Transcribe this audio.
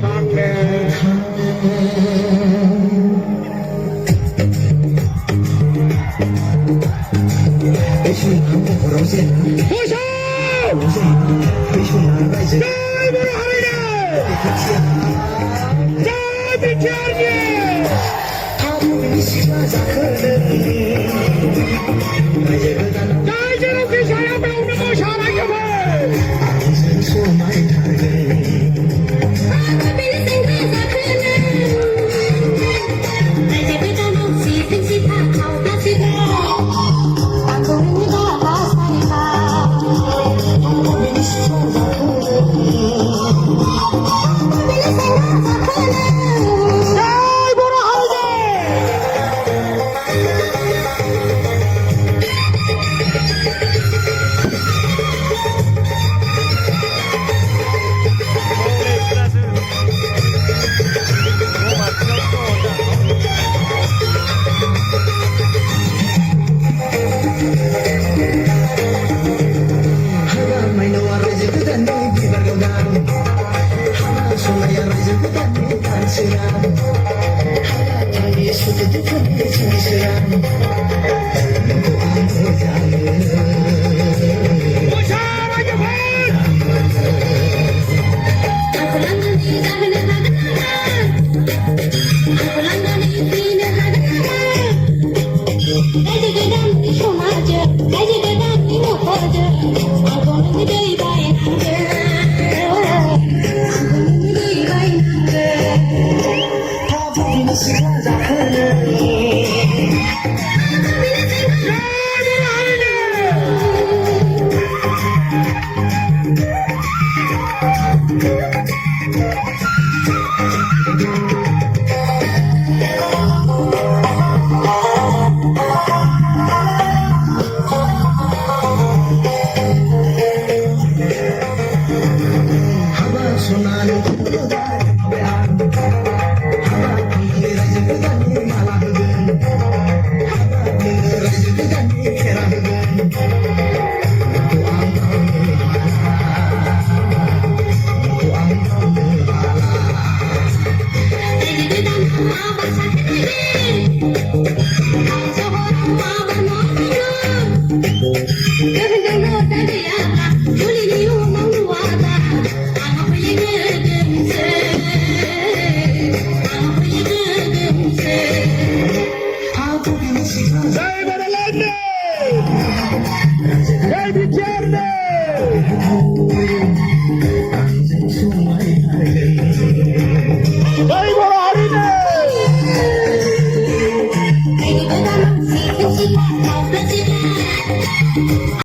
ทางแน่ไปช่วยน้ำของเราเสียนะ ผู้ชาย ไปช่วยน้ำได้เสีย ได้บุรุษอะไรเนี่ยได้เป็นเจ้าเนี่ย 他不比喜欢咋可能？那些个咱 ได้เจ้าพี่ชายเอาไปเอาหน้าชาอะไรกันไป 真说买他人， เป็นสิ่งที่จะคืนนั้นแต่จะไปตามลูกสีสิ่งที่พาเขาพาสิบต่างคนไม่ได้พาสายตา他不比喜欢咋可